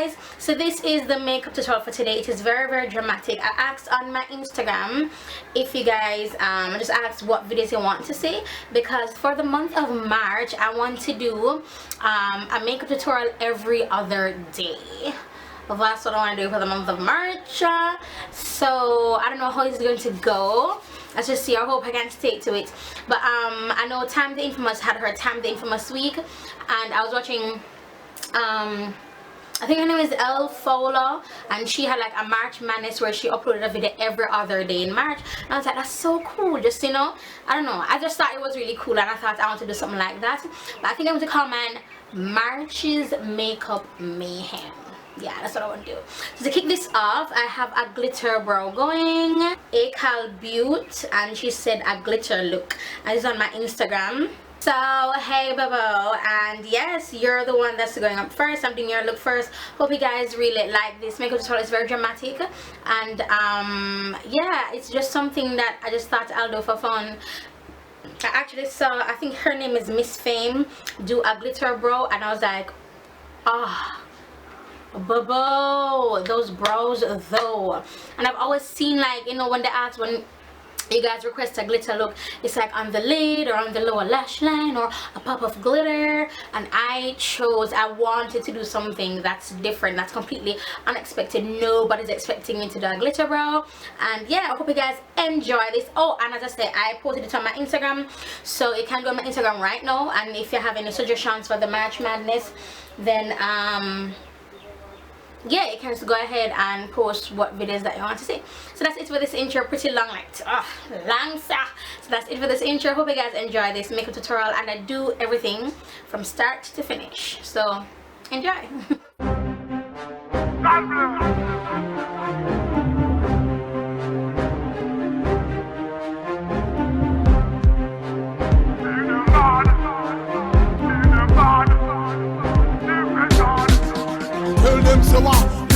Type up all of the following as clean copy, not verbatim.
guys, so this is the makeup tutorial for today. It is very dramatic. I asked on my Instagram if you guys just asked what videos you want to see, because for the month of March I want to do a makeup tutorial every other day. Well, that's what I want to do for the month of March. So I don't know how it's going to go. Let's just see. I hope I can stick to it. But I know Time the Infamous had her Time the Infamous week, and I was watching I think her name is Elle Fowler, and she had like a March Madness where she uploaded a video every other day in March, and I was like, that's so cool. Just, you know, I don't know, I just thought it was really cool, and I thought I want to do something like that. But I think I'm going to call mine March's Makeup Mayhem. Yeah, that's what I want to do. So to kick this off, I have a glitter brow going, Acal Butte, and she said a glitter look, and it's on my Instagram. So hey Babo, and yes, you're the one that's going up first. I'm doing your look first. Hope you guys really like this makeup tutorial. It's very dramatic, and yeah, it's just something that I just thought I'll do for fun. I actually saw, I think her name is Miss Fame, do a glitter brow, and I was like, ah, Babo, those brows though. And I've always seen, like, you know, when they ask, when you guys request a glitter look, it's like on the lid or on the lower lash line or a pop of glitter, and I wanted to do something that's different, that's completely unexpected. Nobody's expecting me to do a glitter brow, and yeah, I hope you guys enjoy this. Oh, and as I said, I posted it on my Instagram, so you can go on my Instagram right now, and if you have any suggestions for the March Madness, then yeah, you can just go ahead and post what videos that you want to see. So that's it for this intro. Pretty long, like long stuff. So that's it for this intro. Hope you guys enjoy this makeup tutorial, and I do everything from start to finish, so enjoy. So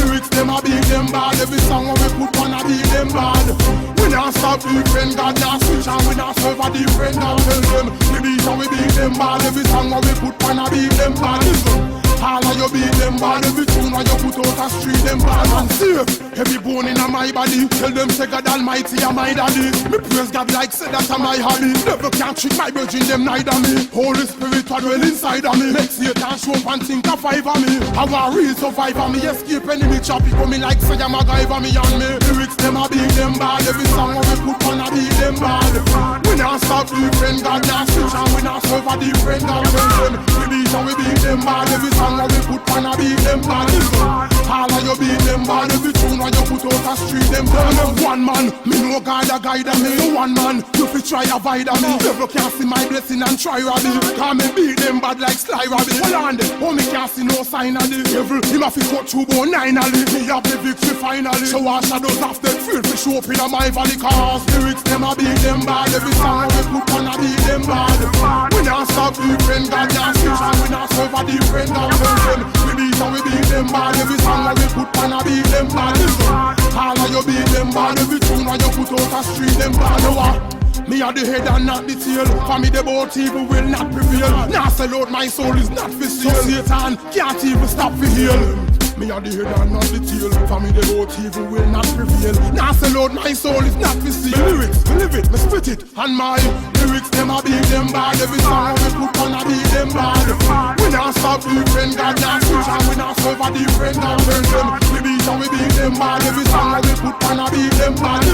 lyrics them a beat them bad. Every song we put on a beat them bad. We not stop different, God not switch, and we not serve a different. Now tell them the beat and we beat them bad. Every song we put on a beat them bad. Listen, all of you beat them bad. Every tune you put out a street them bad. And safe, every bone in my body. Tell them say God Almighty and my daddy. Me praise God like say that's my hobby. Never can trick my virgin them neither me. Holy Spirit are dwell inside of me. Make Satan show up and think of five of me. I want real survive of me. Escape enemy choppy coming like say I'm a guy for me and me. Lyrics them a beat them bad. Every song we put on a beat them bad. We not stop different, God not switch, and we not serve a different. God tell them we beat and we beat them bad. Every song we put on a beat them bad. All of you beat them bad. Every tune you put out a street them bad. One man, me no God a guide me. So one man, you fi try avoid me. Never can see my blessing and try rob me. Cause me beat them bad like Sly Robbie. Hold on there, oh me can't see no sign of the devil. Him a fi cut through bone finally. Me have the victory finally. So our shadows of death feel fi show up in my valley. Cause lyrics them a beat them bad. Every song we put on a beat them bad. We not stop different, God not switch, and we not serve a different. God tell them we beat and we beat them bad. Every song we put on a beat them bad. All of you beat them bad. Every tune you put out a street them bad. You what? Me are the head and not the tail. For me the both evil will not prevail. Now sell out my soul is not for sale. So Satan can't even stop for heal. Me are the head and not the tail. For me the both evil will not prevail. Now sell out my soul is not for sale. Me lyrics, me live it, me spit it. And my lyrics them a beat them bad. Every song we put on a beat them bad. We not stop different, God not switch, and we not serve a different. God turn them, we beat and we beat them bad. Every song we put on a beat them bad.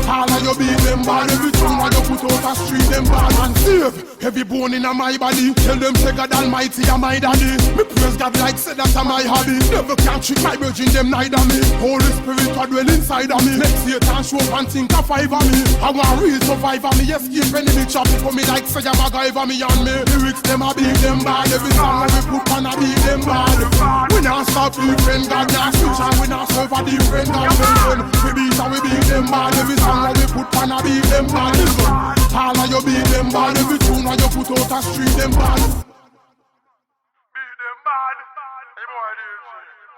All of you beat them bad. Every tune you put out a street them bad. And safe, every bone in my body. Tell them say God Almighty and my daddy. Me praise God like say that's my hobby. Never can trick my virgin them neither me. Holy Spirit are dwell inside of me. Make Satan show up and think of five of me. I want real survive of me. Escape enemy choppy for me like say I'm a guy for me and me. Lyrics them a beat them bad. Every song we put on a beat them bad. We not stop different, God not switch, and we not serve a different. God tell them we beat and we beat them bad. Every song we put on a beat them bad. All of you beat them bad. Every tune you put out a street them bad. Beat them bad. Eyebrow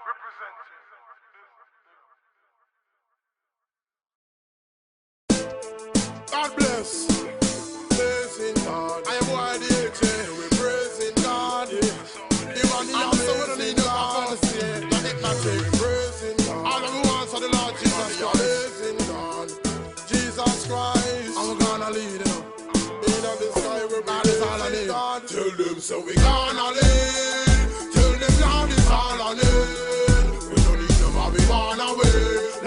represent. God bless. Praising God. Eyebrow DJ, we praising God. The one the answer we don't need no conversation. so we gonna live. Tell them Lord is all I need. We don't need no marijuana way.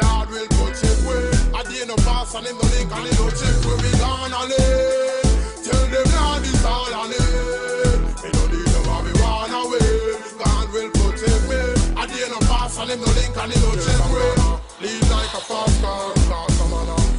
Lord will protect way. At the end of pass and him no link and him no check where we gonna live. Tell them Lord is all I need. We don't need no marijuana way. God will protect me. At the end of pass and him no link and him no check way. Lead like a fast car,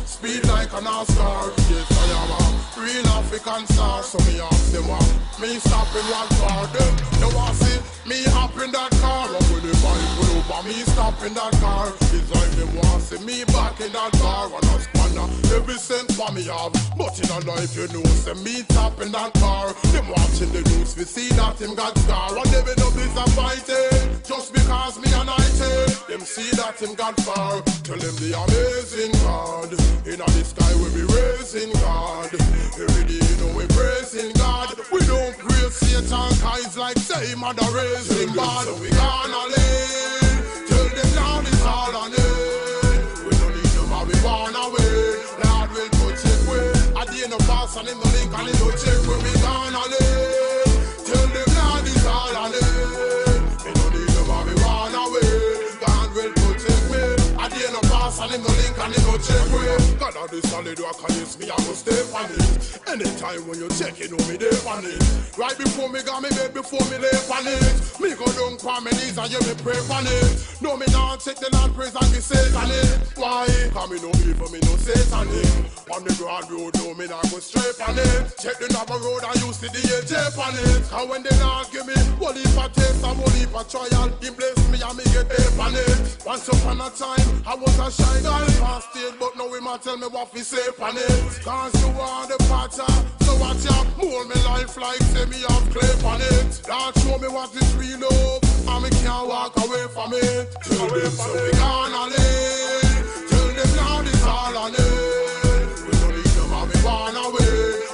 speed like a NASCAR. Yes, I am a real African star. So me ask them what me stop in one car. They want see me hop in that car. And when the bike pull over, me stop in that car. It's like them want see me back in that car. And I spanner every cent for me have. But in a life you know, say me tap in that car. Them watching the news, we see that him got scar. And they be no disappointed just because me united. Them see that him got far. Tell them the amazing God. In the sky we be raising God. Every day you know we praising God. We don't praise Satan, cause like say mother raising God. So we gonna live. Tell them Lord is all I need. We don't need no marijuana way. Lord will protect way. At the end of pass and him no link and him no check where we gonna live. Tell them Lord is all I need. We don't need no marijuana way. God will protect me. At the end of pass and him no link and him no check way. God of the solid rock and yes, me I go stay on it. Anytime when you check it, know me there on it. Right before me got me bed, before me lay on it. Me go down on my knees and you me pray on it. No me not take the Lord praise and be Satan it. Why? Cause me no evil, me no Satan it. On the broad road, no me not go straight on it. Check the number road and you see the AJ on it. And when they not give me one heap of taste and one heap of trial, he bless me and me get there on it. Once upon a time, I was a shy guy past stage, but now we might tell me what we say on it. Cause you are the pattern, so watch out, mold me life like say me have clay on it. Lord show me what is real love, and me can't walk away from it. Tell them so we gonna live. Tell them Lord is all I need. We don't need no marijuana way.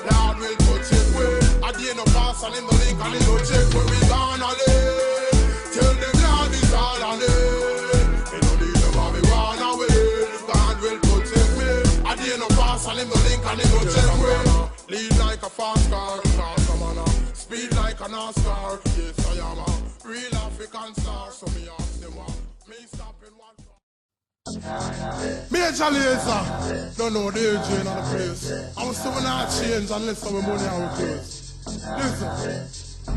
Lord will protect way. At the end of pass and him no link and him no check where we gonna live. Tell them Lord is all I need. We don't need no marijuana way. God will protect me. At the end of pass and him no link and him no check way. Lead like a fast car, speed like a NASCAR. Yes, I am a real African star. So me ask them what me stop in one car. Major Laser, don't know the AJ in the place. I'm still not change unless some money are close. Listen. I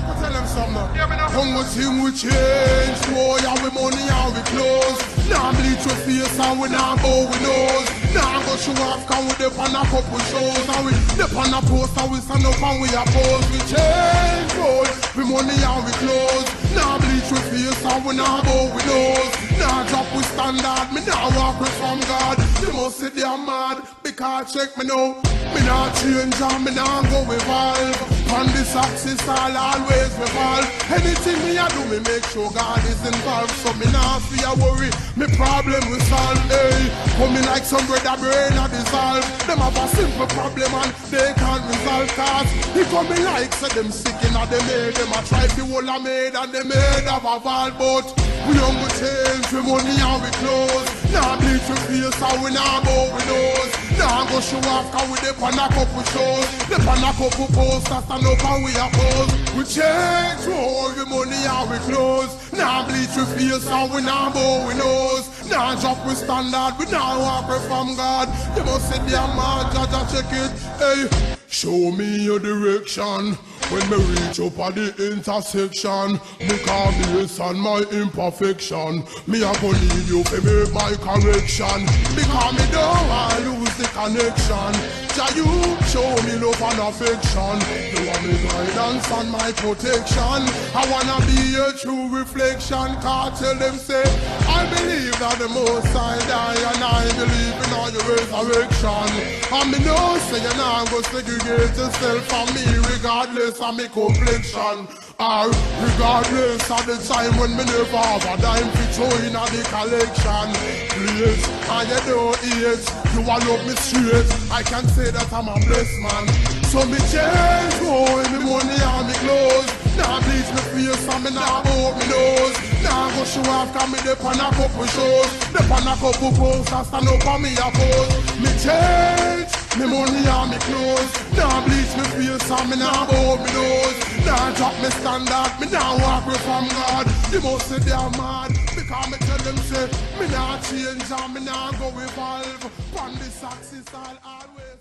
can tell them something. Come with him, we change. Boy, and we money and we close. Now bleach your face and we now bow we nose. Now go show off, can we dip on a couple shows. And we dip on a post and we stand up and we oppose. We change, boy, we money and we close. Now bleach your face and we now bow we nose. Now drop we standard, me now walk with from God. You must say they're mad, because check me now. Me not change and me now go evolve. On this axis I'll always revolve. Anything me I do, me make sure God is involved. So me not fear worry, me problem we solve. Hey, coming like some bread a brain a dissolve. Them have a simple problem and they can't resolve. Cause he coming like say them sick in a them head. Them a try the whole a made and they made of a valve. But we don't go change, we money and we close. Now bleach we face and we now bow we nose. Now go show off cause we dip on a couple shows. Dip on a couple posters and up and we oppose. We change, more we money and we close. Now bleach we face and we now bow we nose. Now drop we standard, we now walk we from God. You must say they're mad, judge check it. Hey, show me your direction. When me reach up at the intersection, because based on my imperfection, me a go need you to make my correction. Because me don't want lose the connection. Jah you show me love and affection. You are my guidance and my protection. I wanna be a true reflection. Cause tell them say, I believe that the most I die, and I believe in all your resurrection. And me know say you now go segregate yourself from me regardless of me complexion. Or regardless of the time when me never have a dime to throw in a the collection. Please, and you don't eat, you all love me straight. I can say that I'm a blessed man. So me change, oh, me money and me clothes. Now bleach me face and me now bow me nose. Now go show off cause me dip on a couple shows. Dip on a couple posters, stand up and me a pose. Me change, me money and me clothes. Now bleach me face and me now bow me nose. Nah drop me standard, me nah walk away from God. You must say they're mad, because me tell them say me nah change and me nah go evolve. On the sexy style always.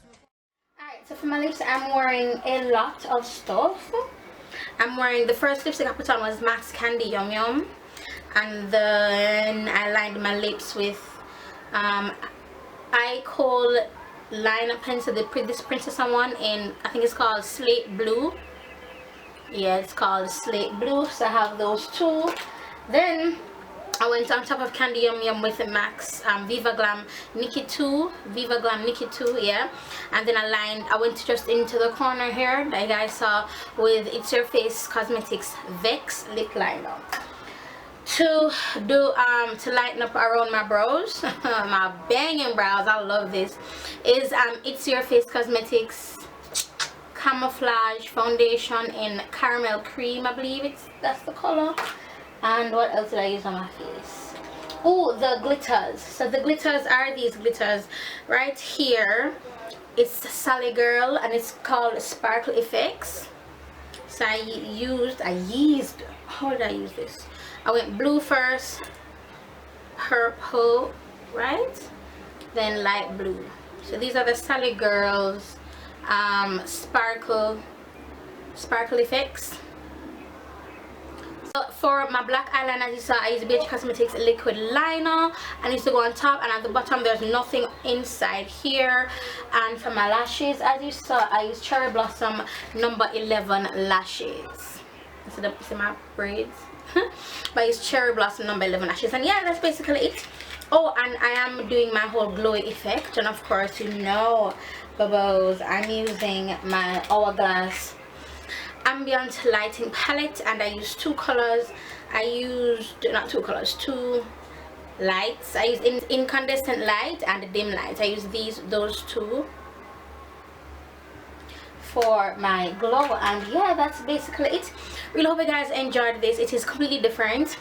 Alright, so for my lips I'm wearing a lot of stuff. I'm wearing, the first lipstick I put on was MAC's Candy Yum Yum, and then I lined my lips with I call liner pencil, this Princess one in, I think it's called Slate Blue. Yeah, it's called Slate Blue, so I have those two. Then I went on top of Candy Yum Yum with the MAC's Viva Glam Nikki 2, yeah. And then I went just into the corner here that you guys saw with It's Your Face Cosmetics Vex lip liner to do to lighten up around my brows. My banging brows, I love this. Is It's Your Face Cosmetics Camouflage Foundation in Caramel Cream, I believe that's the color. And what else did I use on my face? Oh, the glitters. So the glitters are these glitters right here. It's Sally Girl and it's called Sparkle Effects. So I used how did I use this? I went blue first, purple, right, then light blue. So these are the Sally Girls sparkle effects. So for my black eyeliner, as you saw, I used BH Cosmetics liquid liner, and it's to go on top, and at the bottom there's nothing inside here. And for my lashes, as you saw, I used Cherry Blossom number 11 lashes. See my braids. But it's Cherry Blossom number 11 lashes, and yeah, that's basically it. Oh, and I am doing my whole glowy effect, and of course, you know, bubbles, I'm using my Hourglass Ambient Lighting Palette, and I used two colors. I used two lights. I used incandescent light and dim light. I used those two for my glow, and yeah, that's basically it. Really hope you guys enjoyed this. It is completely different,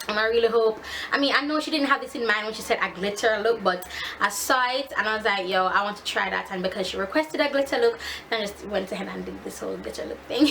and I really hope, I mean, I know she didn't have this in mind when she said a glitter look, but I saw it and I was like, yo, I want to try that. And because she requested a glitter look, then I just went ahead and did this whole glitter look thing.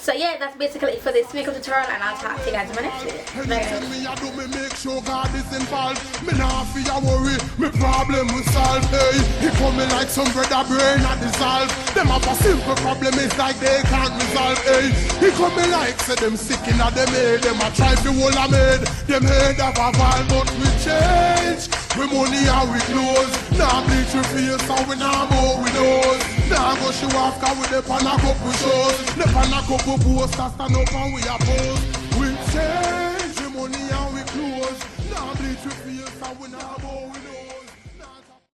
So yeah, that's basically it for this makeup tutorial, and I'll talk to you guys in my next video. Me make sure God is involved. Me not fear worry, me problem will solve. Hey, he coming like some brother brain not dissolve. Them have a simple problem, it's like they can't resolve. Hey, he coming like say them sick in a them head. Them a try to hold a made. Them head have a vibe, but we change. We money and we close. Now bleach your face, so we now go with those. Now go show off, cause we dep on a couple shows. Dep on a couple posters, stand up and we oppose. We change.